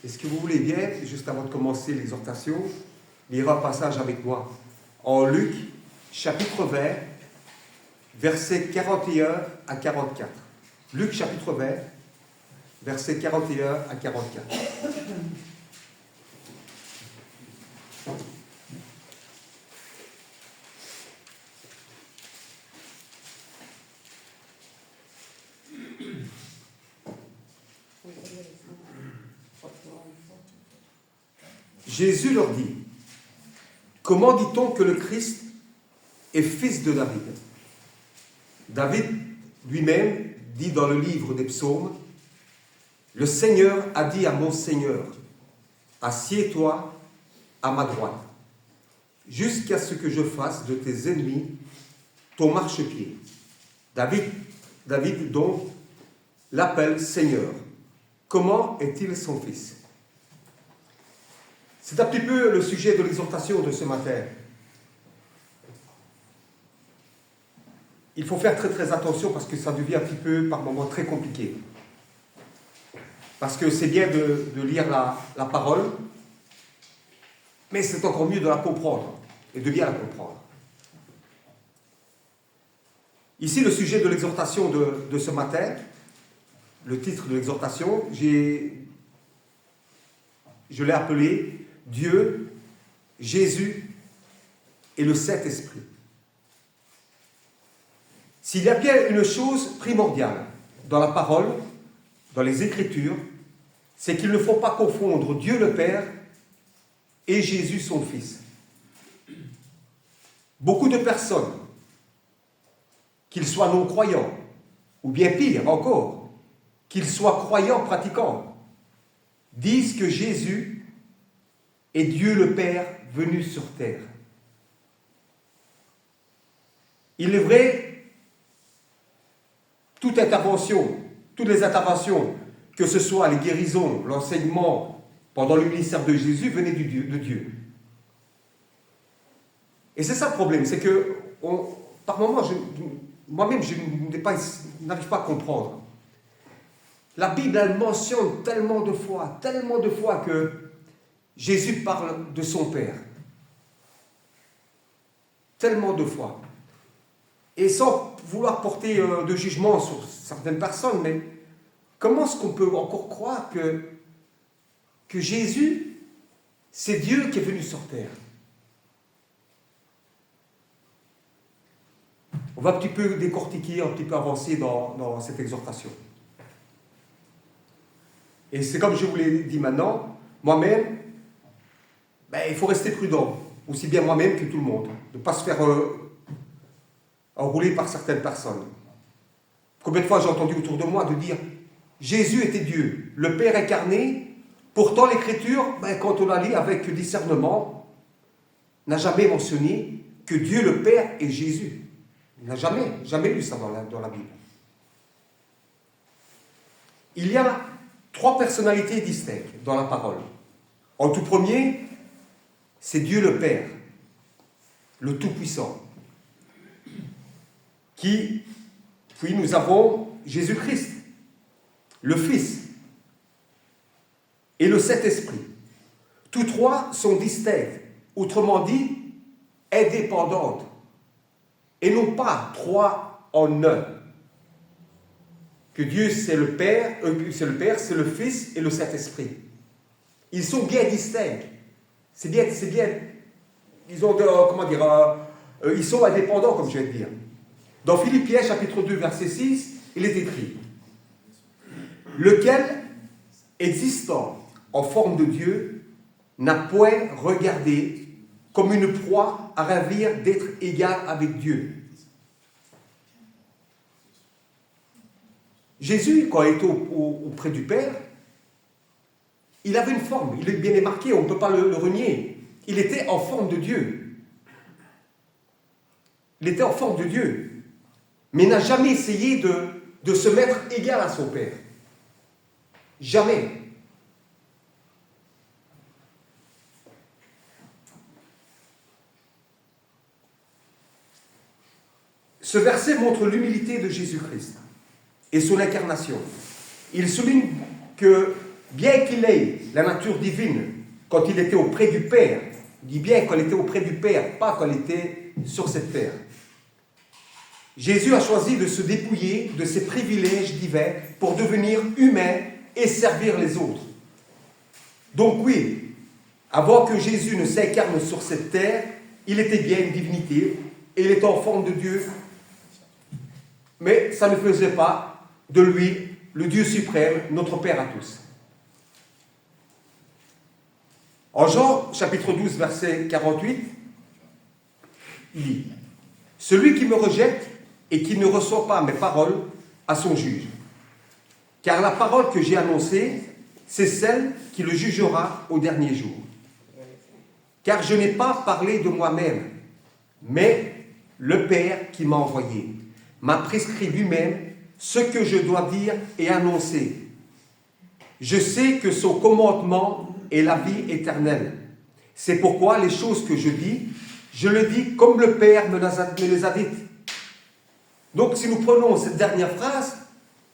Est-ce que vous voulez bien, juste avant de commencer l'exhortation, lire un passage avec moi en Luc, chapitre 20, versets 41 à 44. Luc, chapitre 20, versets 41 à 44. Jésus leur dit, « Comment dit-on que le Christ est fils de David ?» David lui-même dit dans le livre des psaumes, « Le Seigneur a dit à mon Seigneur, assieds-toi à ma droite, jusqu'à ce que je fasse de tes ennemis ton marchepied. » David donc l'appelle Seigneur. Comment est-il son fils? C'est un petit peu le sujet de l'exhortation de ce matin. Il faut faire très très attention parce que ça devient un petit peu par moments très compliqué. Parce que c'est bien de lire la parole, mais c'est encore mieux de la comprendre et de bien la comprendre. Ici, le sujet de l'exhortation de ce matin, le titre de l'exhortation, je l'ai appelé Dieu, Jésus et le Saint-Esprit. S'il y a bien une chose primordiale dans la parole, dans les Écritures, c'est qu'il ne faut pas confondre Dieu le Père et Jésus son Fils. Beaucoup de personnes, qu'ils soient non-croyants, ou bien pire encore, qu'ils soient croyants pratiquants, disent que Jésus est Dieu le Père venu sur terre. Il est vrai, toutes les interventions, que ce soit les guérisons, l'enseignement pendant le ministère de Jésus, venaient de Dieu. Et c'est ça le problème, c'est que par moments, moi-même, je n'arrive pas à comprendre. La Bible, elle mentionne tellement de fois que Jésus parle de son Père. Tellement de fois. Et sans vouloir porter de jugement sur certaines personnes, mais comment est-ce qu'on peut encore croire que Jésus, c'est Dieu qui est venu sur terre? On va un petit peu décortiquer, un petit peu avancer dans cette exhortation. Et c'est comme je vous l'ai dit maintenant, moi-même, il faut rester prudent, aussi bien moi-même que tout le monde, de ne pas se faire enrouler par certaines personnes. Combien de fois j'ai entendu autour de moi de dire « Jésus était Dieu, le Père incarné », pourtant l'Écriture, quand on la lit avec discernement, n'a jamais mentionné que Dieu le Père est Jésus. Il n'a jamais lu ça dans la Bible. Il y a 3 personnalités distinctes dans la parole. En tout premier, c'est Dieu le Père, le Tout-Puissant. Puis nous avons Jésus-Christ, le Fils, et le Saint-Esprit. Tous 3 sont distincts, autrement dit, indépendantes, et non pas 3 en un. Que Dieu, c'est le Père, c'est le Fils et le Saint-Esprit. Ils sont bien distincts. C'est bien. Ils ont, ils sont indépendants, comme je vais te dire. Dans Philippiens, chapitre 2, verset 6, il est écrit « Lequel, existant en forme de Dieu, n'a point regardé comme une proie à ravir d'être égal avec Dieu. » Jésus, quand il était auprès du Père, il avait une forme, il est bien marqué, on ne peut pas le renier. Il était en forme de Dieu. Il était en forme de Dieu. Mais il n'a jamais essayé de se mettre égal à son Père. Jamais. Ce verset montre l'humilité de Jésus-Christ et son incarnation. Il souligne que bien qu'il ait la nature divine, quand il était auprès du Père, il dit bien quand il était auprès du Père, pas quand il était sur cette terre. Jésus a choisi de se dépouiller de ses privilèges divins pour devenir humain et servir les autres. Donc oui, avant que Jésus ne s'incarne sur cette terre, il était bien une divinité et il était en forme de Dieu. Mais ça ne faisait pas de lui le Dieu suprême, notre Père à tous. En Jean, chapitre 12, verset 48, il dit « Celui qui me rejette et qui ne reçoit pas mes paroles a son juge. Car la parole que j'ai annoncée, c'est celle qui le jugera au dernier jour. Car je n'ai pas parlé de moi-même, mais le Père qui m'a envoyé m'a prescrit lui-même ce que je dois dire et annoncer. Je sais que son commandement est la vie éternelle. C'est pourquoi les choses que je dis, je le dis comme le Père me les a dites. » Donc si nous prenons cette dernière phrase,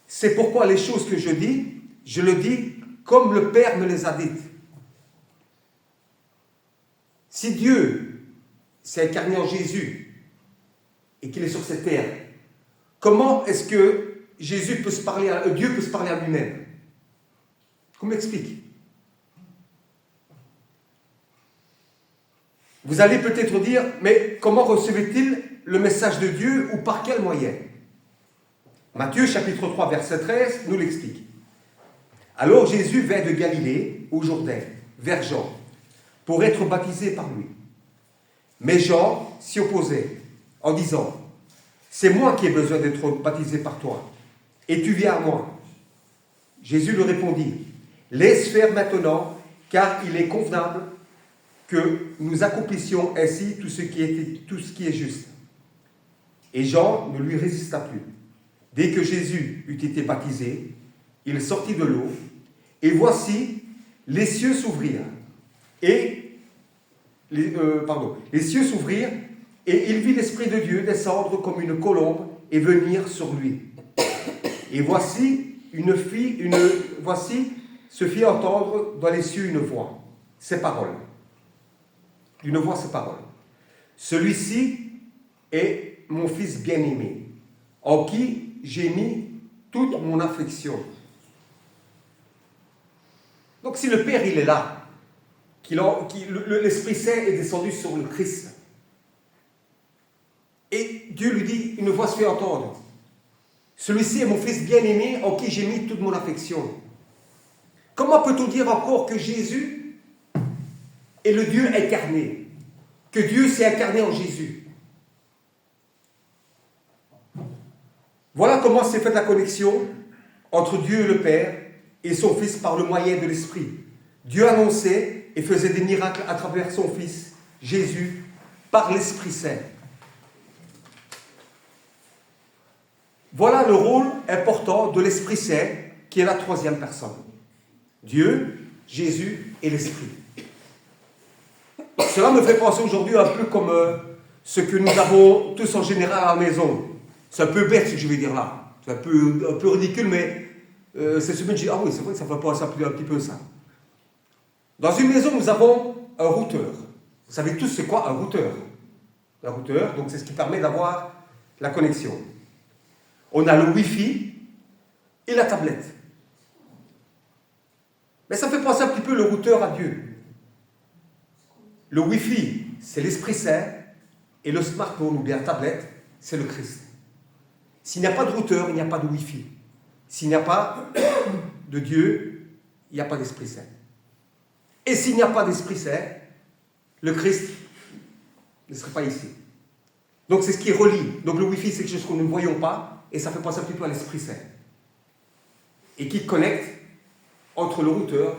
c'est pourquoi les choses que je dis, je le dis comme le Père me les a dites. Si Dieu s'est incarné en Jésus et qu'il est sur cette terre, comment est-ce que Dieu peut se parler à lui-même? Qu'on m'explique. Vous allez peut-être dire, mais comment recevait-il le message de Dieu ou par quel moyen? Matthieu chapitre 3 verset 13 nous l'explique. Alors Jésus vint de Galilée au Jourdain, vers Jean, pour être baptisé par lui. Mais Jean s'y opposait en disant, c'est moi qui ai besoin d'être baptisé par toi, et tu viens à moi. Jésus lui répondit, laisse faire maintenant, car il est convenable que nous accomplissions ainsi tout ce qui est juste. Et Jean ne lui résista plus. Dès que Jésus eut été baptisé, il sortit de l'eau, et voici, les cieux s'ouvrirent, et il vit l'Esprit de Dieu descendre comme une colombe et venir sur lui. Et voici, se fit entendre dans les cieux une voix, ces paroles. Une voix, ces paroles. Celui-ci est mon Fils bien-aimé, en qui j'ai mis toute mon affection. Donc si le Père, il est là, l'Esprit Saint est descendu sur le Christ, et Dieu lui dit, une voix se fait entendre. Celui-ci est mon Fils bien-aimé, en qui j'ai mis toute mon affection. Comment peut-on dire encore que Jésus est le Dieu incarné, que Dieu s'est incarné en Jésus? Voilà comment s'est faite la connexion entre Dieu le Père et son Fils par le moyen de l'Esprit. Dieu annonçait et faisait des miracles à travers son Fils, Jésus, par l'Esprit Saint. Voilà le rôle important de l'Esprit Saint, qui est la troisième personne. Dieu, Jésus et l'Esprit. Cela me fait penser aujourd'hui un peu comme ce que nous avons tous en général à la maison. C'est un peu bête ce que je vais dire là. C'est un peu ridicule, mais c'est ce que je dis, ah oui, c'est vrai que ça fait penser un petit peu ça. Dans une maison, nous avons un routeur. Vous savez tous c'est quoi un routeur? Un routeur, donc c'est ce qui permet d'avoir la connexion. On a le Wi-Fi et la tablette. Mais ça fait penser un petit peu le routeur à Dieu. Le Wi-Fi, c'est l'Esprit Saint, et le smartphone ou bien la tablette, c'est le Christ. S'il n'y a pas de routeur, il n'y a pas de Wi-Fi. S'il n'y a pas de Dieu, il n'y a pas d'Esprit Saint. Et s'il n'y a pas d'Esprit Saint, le Christ ne serait pas ici. Donc c'est ce qui relie. Donc le Wi-Fi, c'est quelque chose que nous ne voyons pas, et ça fait penser un petit peu à l'Esprit Saint. Et qui connecte entre le routeur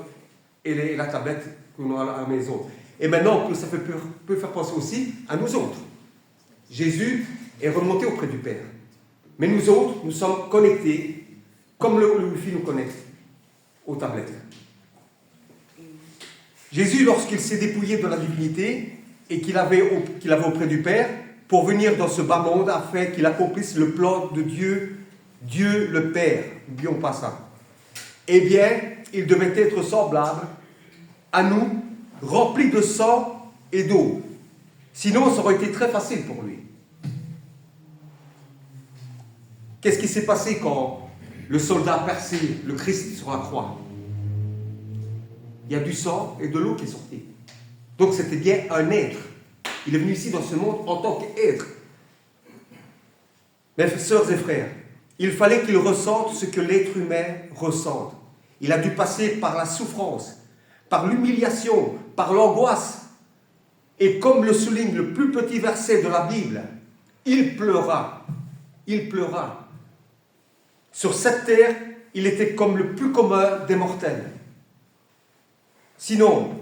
et la tablette que l'on a à la maison. Et maintenant, ça peut faire penser aussi à nous autres. Jésus est remonté auprès du Père. Mais nous autres, nous sommes connectés, comme le Wi-Fi nous connecte aux tablettes. Jésus, lorsqu'il s'est dépouillé de la divinité et qu'il avait auprès du Père, pour venir dans ce bas monde afin qu'il accomplisse le plan de Dieu, Dieu le Père. N'oublions pas ça. eh bien, il devait être semblable à nous, rempli de sang et d'eau. Sinon, ça aurait été très facile pour lui. Qu'est-ce qui s'est passé quand le soldat a percé le Christ sur la croix? Il y a du sang et de l'eau qui est sorti. Donc c'était bien un être. Il est venu ici dans ce monde en tant qu'être. Mes sœurs et frères, il fallait qu'il ressente ce que l'être humain ressente. Il a dû passer par la souffrance, par l'humiliation, par l'angoisse. Et comme le souligne le plus petit verset de la Bible, il pleura. Il pleura. Sur cette terre, il était comme le plus commun des mortels. Sinon,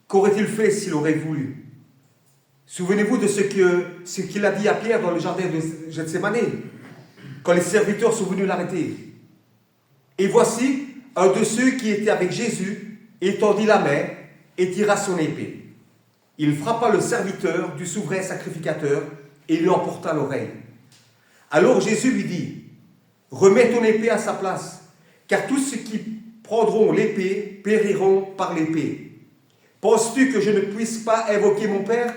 qu'aurait-il fait s'il aurait voulu? Souvenez-vous de ce qu'il a dit à Pierre dans le jardin de Gethsémani, quand les serviteurs sont venus l'arrêter. Et voici, un de ceux qui étaient avec Jésus étendit la main et tira son épée. Il frappa le serviteur du souverain sacrificateur et lui emporta l'oreille. Alors Jésus lui dit, « Remets ton épée à sa place, car tous ceux qui prendront l'épée périront par l'épée. Penses-tu que je ne puisse pas invoquer mon Père,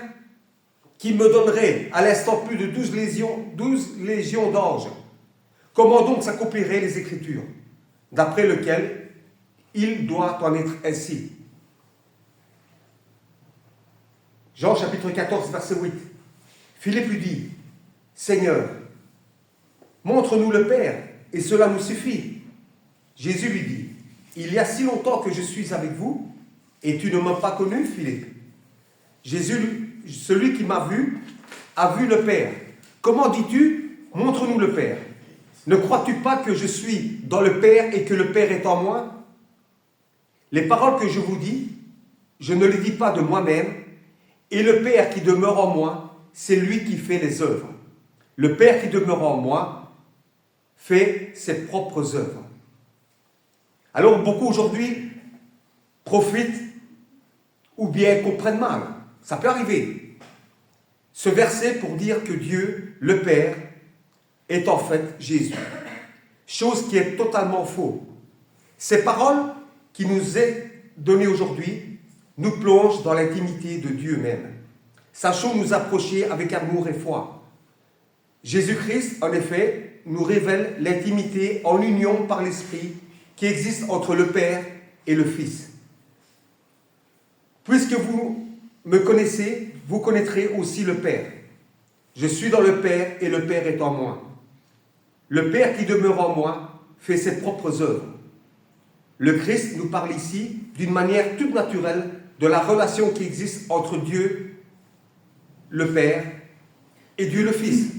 qui me donnerait à l'instant plus de 12 légions d'anges? Comment donc s'accompliraient les Écritures, d'après lequel il doit en être ainsi ?» Jean chapitre 14, verset 8. Philippe lui dit, « Seigneur, montre-nous le Père, et cela nous suffit. » Jésus lui dit, « Il y a si longtemps que je suis avec vous, et tu ne m'as pas connu, Philippe. Jésus, celui qui m'a vu, a vu le Père. Comment dis-tu, montre-nous le Père? Ne crois-tu pas que je suis dans le Père et que le Père est en moi? Les paroles que je vous dis, je ne les dis pas de moi-même, et le Père qui demeure en moi, c'est lui qui fait les œuvres. Le Père qui demeure en moi fait ses propres œuvres. » Alors beaucoup aujourd'hui profitent ou bien comprennent mal. Ça peut arriver. Ce verset pour dire que Dieu, le Père, est en fait Jésus. Chose qui est totalement faux. Ces paroles qui nous est donnée aujourd'hui nous plongent dans l'intimité de Dieu même. Sachons nous approcher avec amour et foi. Jésus-Christ, en effet, nous révèle l'intimité en union par l'Esprit qui existe entre le Père et le Fils. Puisque vous me connaissez, vous connaîtrez aussi le Père. Je suis dans le Père et le Père est en moi. Le Père qui demeure en moi fait ses propres œuvres. Le Christ nous parle ici d'une manière toute naturelle de la relation qui existe entre Dieu, le Père, et Dieu le Fils.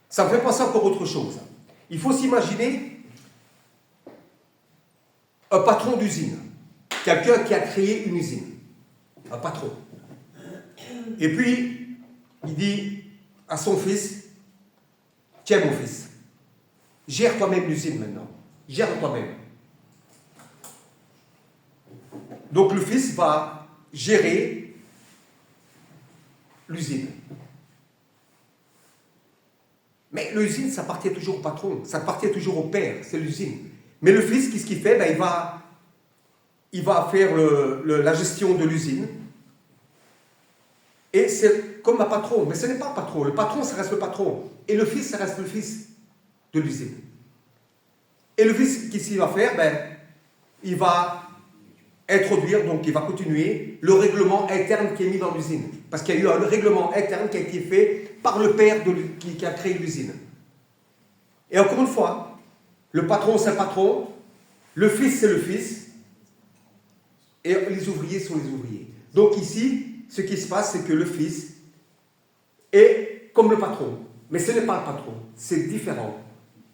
Ça me fait penser encore autre chose. Il faut s'imaginer un patron d'usine, quelqu'un qui a créé une usine, un patron. Et puis, il dit à son fils, « Tiens mon fils, gère toi-même l'usine maintenant, gère toi-même. » Donc le fils va gérer l'usine. Mais l'usine, ça appartient toujours au patron, ça appartient toujours au père, c'est l'usine. Mais le fils, qu'est-ce qu'il fait? Il va faire la gestion de l'usine. Et c'est comme un patron, mais ce n'est pas un patron. Le patron, ça reste le patron. Et le fils, ça reste le fils de l'usine. Et le fils, qu'est-ce qu'il va faire? Il va introduire, donc il va continuer le règlement interne qui est mis dans l'usine. Parce qu'il y a eu un règlement interne qui a été fait par le père qui a créé l'usine. Et encore une fois, le patron, c'est le patron, le fils, c'est le fils, et les ouvriers sont les ouvriers. Donc ici, ce qui se passe, c'est que le fils est comme le patron. Mais ce n'est pas le patron, c'est différent,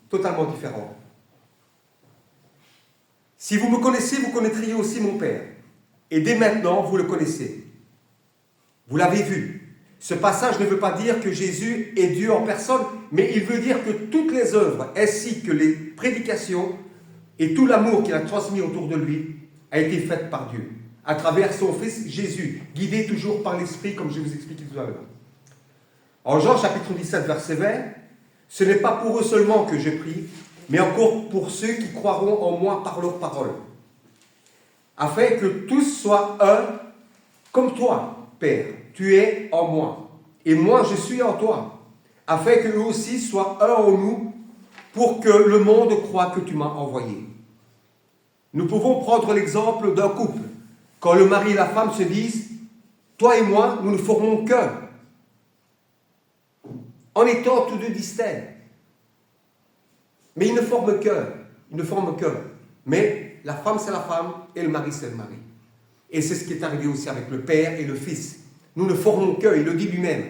totalement différent. Si vous me connaissez, vous connaîtriez aussi mon Père. Et dès maintenant, vous le connaissez. Vous l'avez vu. Ce passage ne veut pas dire que Jésus est Dieu en personne, mais il veut dire que toutes les œuvres, ainsi que les prédications et tout l'amour qu'il a transmis autour de lui, a été fait par Dieu, à travers son Fils Jésus, guidé toujours par l'Esprit, comme je vous expliquais tout à l'heure. En Jean chapitre 17, verset 20, « Ce n'est pas pour eux seulement que je prie, mais encore pour ceux qui croiront en moi par leur parole, afin que tous soient un, comme toi, Père, tu es en moi, et moi je suis en toi, afin qu'eux aussi soient un en nous, pour que le monde croie que tu m'as envoyé. Nous pouvons prendre l'exemple d'un couple, quand le mari et la femme se disent, toi et moi, nous ne formons qu'un, en étant tous deux distincts. Mais ils ne forment qu'un, ils ne forment qu'un. Mais la femme, c'est la femme, et le mari, c'est le mari. Et c'est ce qui est arrivé aussi avec le Père et le Fils. Nous ne formons qu'un, il le dit lui-même.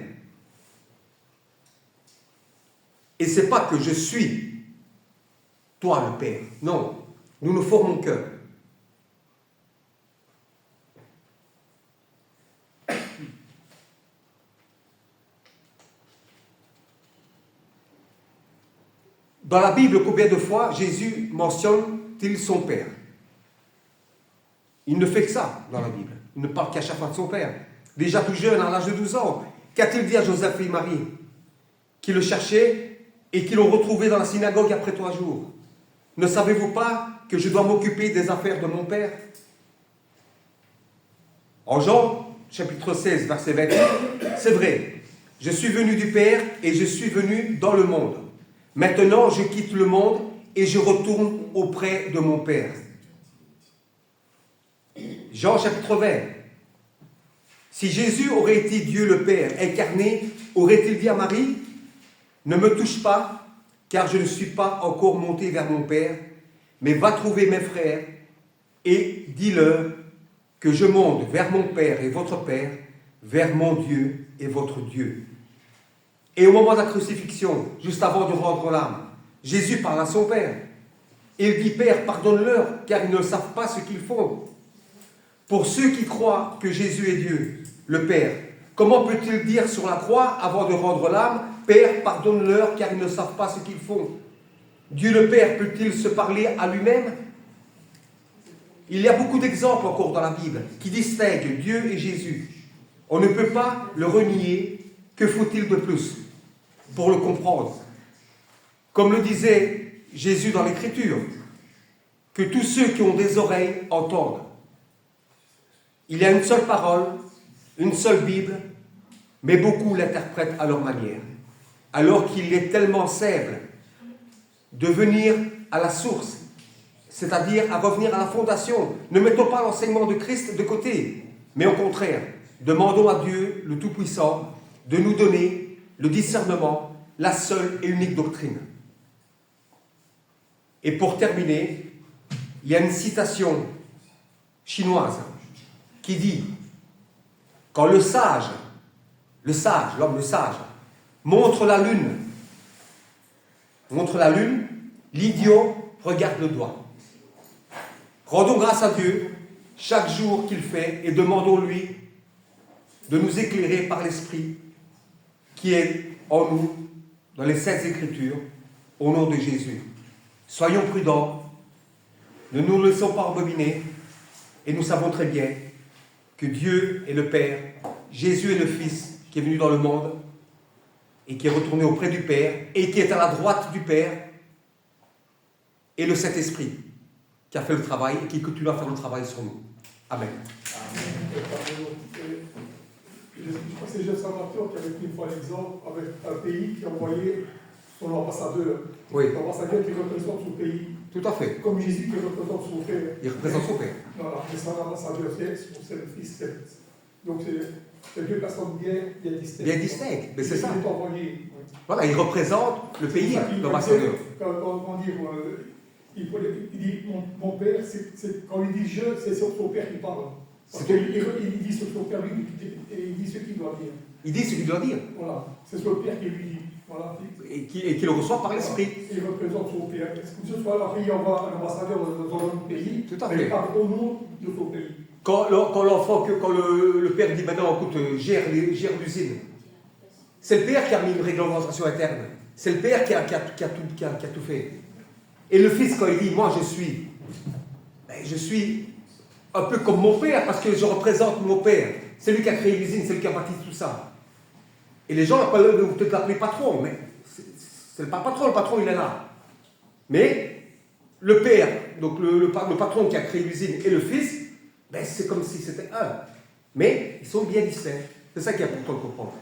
Et c'est pas que je suis toi le Père. Non, nous ne formons qu'un. Dans la Bible, combien de fois Jésus mentionne-t-il son Père? Il ne fait que ça dans la Bible. Il ne parle qu'à chaque fois de son Père. Déjà tout jeune, à l'âge de 12 ans, qu'a-t-il dit à Joseph et Marie, qui le cherchaient et qui l'ont retrouvé dans la synagogue après 3 jours? Ne savez-vous pas que je dois m'occuper des affaires de mon Père? En Jean, chapitre 16, verset 28, c'est vrai, je suis venu du Père et je suis venu dans le monde. Maintenant, je quitte le monde et je retourne auprès de mon Père. Jean chapitre 20. Si Jésus aurait été Dieu le Père incarné, aurait-il dit à Marie, ne me touche pas, car je ne suis pas encore monté vers mon Père, mais va trouver mes frères et dis-leur que je monte vers mon Père et votre Père, vers mon Dieu et votre Dieu. Et au moment de la crucifixion, juste avant de rendre l'âme, Jésus parle à son Père. Et il dit, Père, pardonne-leur, car ils ne savent pas ce qu'ils font. Pour ceux qui croient que Jésus est Dieu, le Père, comment peut-il dire sur la croix, avant de rendre l'âme, Père, pardonne-leur, car ils ne savent pas ce qu'ils font? Dieu le Père peut-il se parler à lui-même? Il y a beaucoup d'exemples encore dans la Bible qui distinguent Dieu et Jésus. On ne peut pas le renier. Que faut-il de plus pour le comprendre? Comme le disait Jésus dans l'Écriture, que tous ceux qui ont des oreilles entendent. Il y a une seule parole, une seule Bible, mais beaucoup l'interprètent à leur manière. Alors qu'il est tellement simple de venir à la source, c'est-à-dire à revenir à la fondation. Ne mettons pas l'enseignement de Christ de côté, mais au contraire, demandons à Dieu, le Tout-Puissant, de nous donner le discernement, la seule et unique doctrine. Et pour terminer, il y a une citation chinoise qui dit, quand l'homme le sage, montre la lune, l'idiot regarde le doigt. Rendons grâce à Dieu chaque jour qu'il fait et demandons-lui de nous éclairer par l'Esprit qui est en nous, dans les Saintes Écritures, au nom de Jésus. Soyons prudents, ne nous laissons pas embobiner, et nous savons très bien que Dieu est le Père, Jésus est le Fils qui est venu dans le monde, et qui est retourné auprès du Père, et qui est à la droite du Père, et le Saint-Esprit qui a fait le travail, et qui continue à faire le travail sur nous. Amen. Je crois que c'est Joseph Salvatore qui avait pris une fois l'exemple avec un pays qui envoyait son ambassadeur. Oui. L'ambassadeur qui représente son pays. Tout à fait. Comme Jésus qui représente son Père. Il représente son Père. Voilà, c'est un ambassadeur, c'est le Fils. Donc c'est deux personnes bien distinctes. Bien distinctes, mais c'est ça. Il est envoyé. Oui. Voilà, il représente le pays, l'ambassadeur. Comment dire, il dit mon Père, quand il dit je, c'est sur son Père qui parle. Parce qu'il dit ce son Père, il dit ce qu'il doit dire. Il dit ce qu'il doit dire. Voilà, c'est son Père qui lui dit. Voilà. Et qui le reçoit par l'Esprit. Il représente son Père. Que ce soit un pays envoie un ambassadeur dans un autre pays, tout à fait. Mais il parle au nom de son pays. Quand le Père dit maintenant, écoute, gère l'usine, c'est le Père qui a mis une réglementation interne. C'est le Père qui a tout fait. Et le Fils, quand il dit, moi je suis un peu comme mon Père, parce que je représente mon Père. C'est lui qui a créé l'usine, c'est lui qui a bâti tout ça. Et les gens vont peut-être l'appeler patron, mais c'est pas patron, le patron il est là. Mais le père, donc le patron qui a créé l'usine et le fils, ben c'est comme si c'était un. Mais ils sont bien distincts. C'est ça qui est important de comprendre.